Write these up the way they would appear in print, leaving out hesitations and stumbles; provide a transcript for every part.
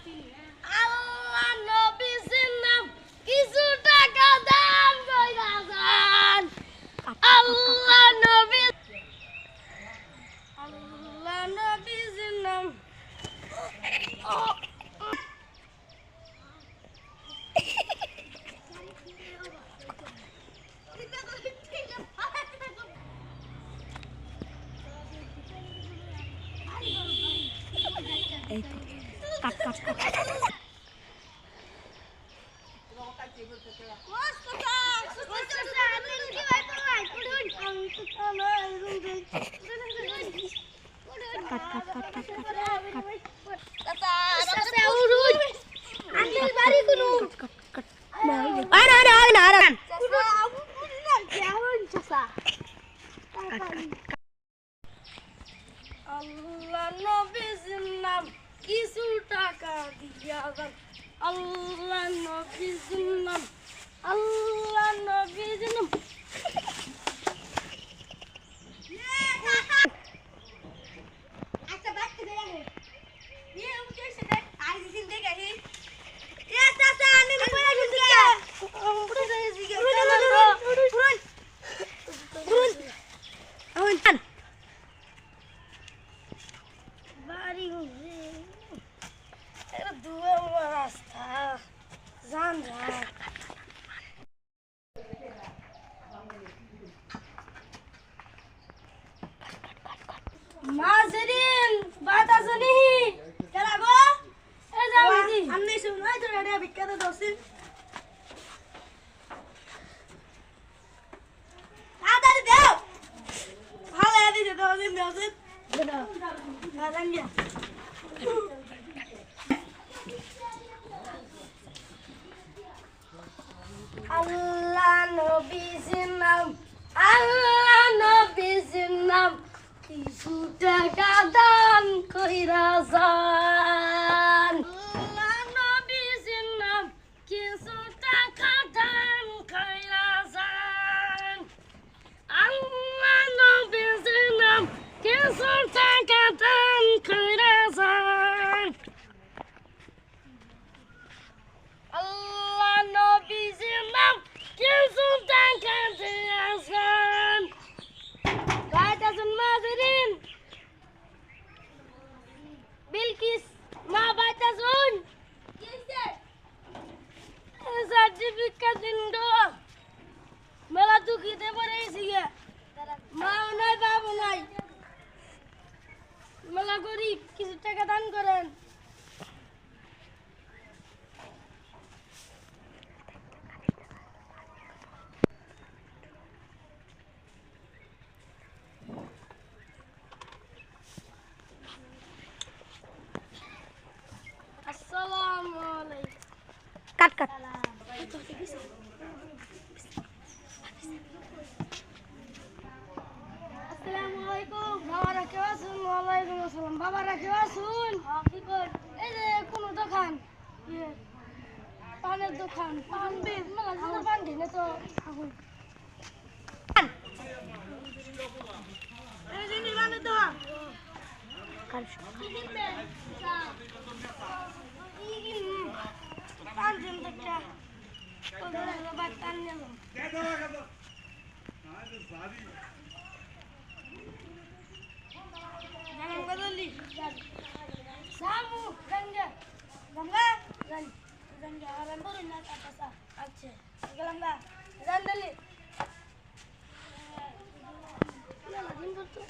আল্লাহ নবীর নাম কিছু টাকা দান কইরা যান। আল্লাহ নবীর নাম এই তো কাট কাট কাট আল্লাহ নবীর নাম কিছু টাকা দিয়া যান। আল্লাহ নবীর নাম আল্লাহ নবীর নাম বাড়ি দুয়ে রাস্তা জান রাত মাঝরিন বাতাসনি কেলা গো এ যাও দি আমনে শুনাই তো রেডি বিখ্যাত দোসি আদার দাও ভালো দিতে দোসি দোসি দাদা নিয়া আল্লাহ নবীর নাম আল্লাহ নবীর নাম কিছু টাকা দান কইরা যান। আল্লাহ নবীর নাম কিছু টাকা দান কইরা যান। আল্লাহ নবীর নাম কিছু টাকা দান কইরা যান। আল্লাহ নবীর নাম কিছু টাকা দিয়া যান। গাইতাছেন মাঝরিন বিলকিস মা বাইতাছুন সার্টিফিকেট দিন দো মেলা দুঃখিতে পড়েছি গে মাও নাই বাবু নাই মেলা গরিব কিছু টাকা দান করেন। আসসালামু আলাইকুম কাট কাট আসসালামু আলাইকুম বাবারা কেউ আছেন? ওয়ালাইকুম আসসালাম বাবারা কেউ আছেন? কি কর এই যে কোন দোকান পানের দোকান পান মেলা পান ঢেলে তো আগুন এই যে পানের দোকান পান দিন একটা বাটান নেব Samu, ganga, ganga, ganga, alam na tapasa. Ache, ganga, gandali. Ya, lagi betul.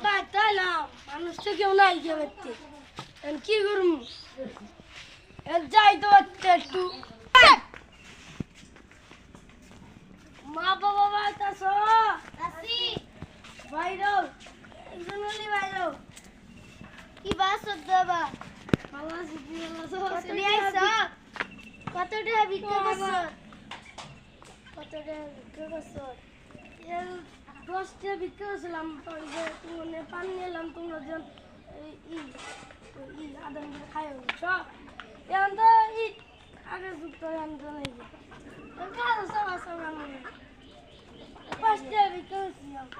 Batalam, মানুষ তো কেউ নাই কে করতে কি করবো যাই তো একটু মা বাবা বাতাস বাইরো একজন বাইরো কি বাস বাবা ভালো আছি কত টাকা বিক্রি করছো কত টাকা বিক্রি করছো 10 টাকা বিক্রি করছিলাম মানে পান নিলাম তোমরা যখন আদান খাই এখন তো আগে যুক্ত জানতে নাই কাজ সব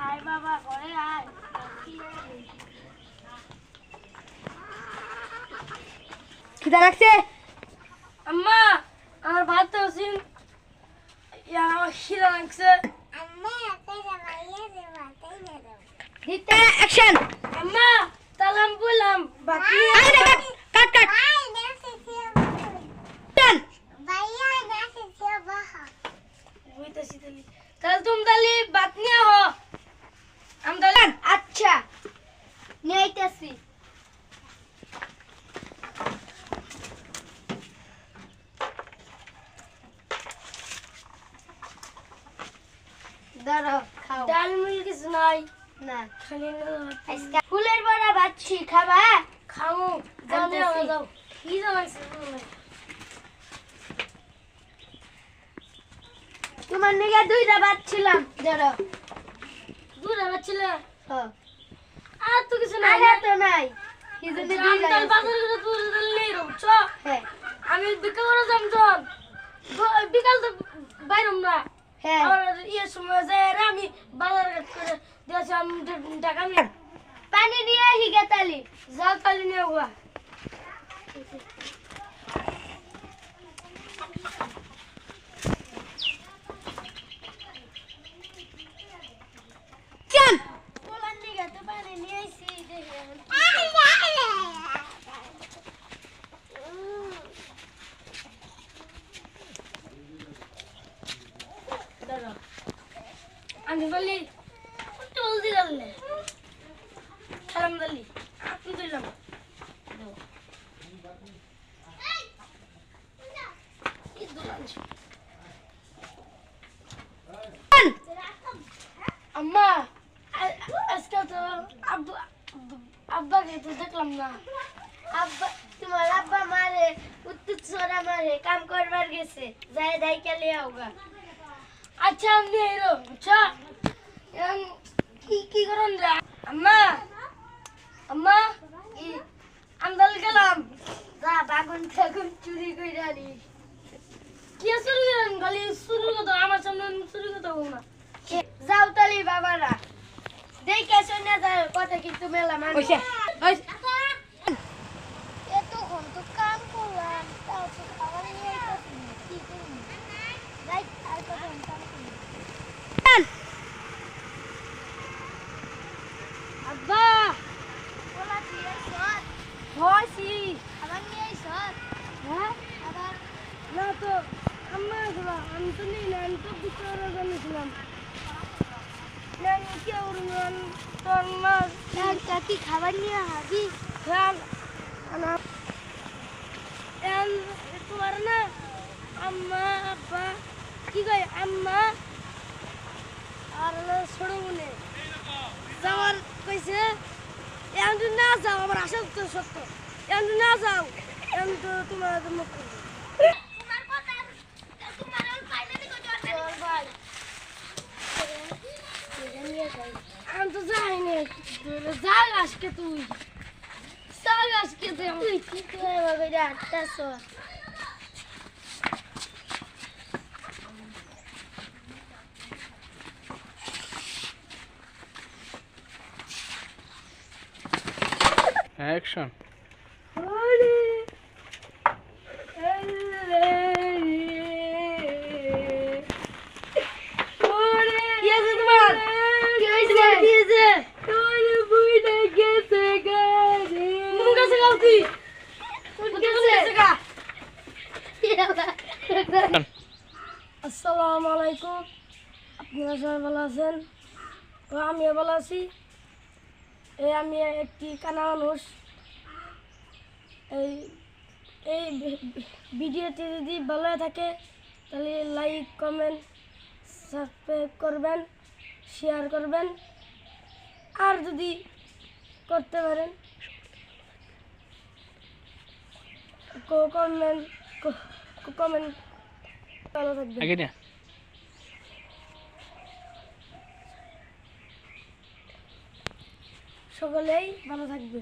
আয় বাবা ঘরে আয়। খিদা লাগছে? আম্মা আমার ভাত তো সিন খিদা লাগছে। দিতে অ্যাকশন। আম্মা তাহলে আমি বললাম বাকি আরে কাট কাট কাট। টান। বুঝতেছি তাহলে তাহলে তুমি তাহলে ভাত নিয়ে আহ। আমি তাহলে আচ্ছা নিয়ে আইতাছি। ধরো খাও। ডাল মিল কিছু নাই না খালি আজকে ফুলের বড়া বাচ্চি খাবা? খামু যাও নিয়ে আও, যাও খিদা লাগছে তোমার নিগে দুইটা বাচ্ছিলাম। ধরো দূর আমার ছেলে হ্যাঁ। আর তো কিছু নাই আরে তো নাই কি জন্য আমি দুইটা তাহলে বাজারে করে দূর নেই রুচ হ্যাঁ আমি বিকাল করে যাম চল বিকাল তো বাইরম না হ্যাঁ আর ইয়ে সময় যায় রে আমি বাজার করে দিয়েছি আমি টাকা নিয়ে পানি নিয়ে আসি গেতালি। যাও তালি নিয়ে হওয়া চল বলার নিয়ে তো পানি নিয়ে আইছি দেখে আমি বলি টল দিলালে সালাম দালি আপনি দিলাম আম্মা আজকে তো আব্বাকে তো দেখলাম না আব্বা তোমার আব্বা মারে উত্তর ছোড়া মারে কাম করবার গেছে যাই দাইকা লিয়ে আওগা। আচ্ছা আমি এলো আচ্ছা কি কি করেন রে আম্মা আম্মা আমি দল গেলাম যা বাগুন থাগুন চুরি কইরা নিস। কি চুরি করেন খালি চুরি কথা আমার সামনে চুরি কথা বল না যাও তালি বাবারা দেখে শুনে যাও কথা কিন্তু মেলা মানুষ। এতক্ষণ তো কাম করলাম তাও তো খাবার নিয়ে আইতাছি না, কি করবো? যাই আর কতক্ষণ কাম করবো। আব্বা বলা তুই আইসত? হইছি খাবার নিয়ে আইসত? হ্যাঁ খাবার না তো আম্মা গেলা আমি তো নেই না আমি তো বিচারে জানিয়েছিলাম আমি কি করলাম তোর মা কি খাবার নিয়ে হাবি? খেয়াল তোমার না আম্মা আব্বা কি কয় আম্মা আর ছোট মনে যাওয়ার কইছে এখন যদি না যাও আমার আশা তো সত্য এখন যদি না যাও এখন তো তোমার মুখ করবো চল ভাই আমি তো যাই না যাগ আজকে তুই যাগ আজকে তুই তুই কি করে এভাবে ডাকতাছ? Action. কি আছে তোমার কি হয়েছে কি হয়েছে তুমি কাছে গাও তুই আসসালামু আলাইকুম আপনারা সবাই ভালো আছেন তো আমিও ভালো আছি এই আমি একটি কানা মানুষ এই এই ভিডিওটি যদি ভালো থাকে তাহলে লাইক কমেন্ট সাবস্ক্রাইব করবেন শেয়ার করবেন আর যদি করতে পারেন কমেন্ট ভালো থাকবেন Again. সকলেই ভালো থাকবে।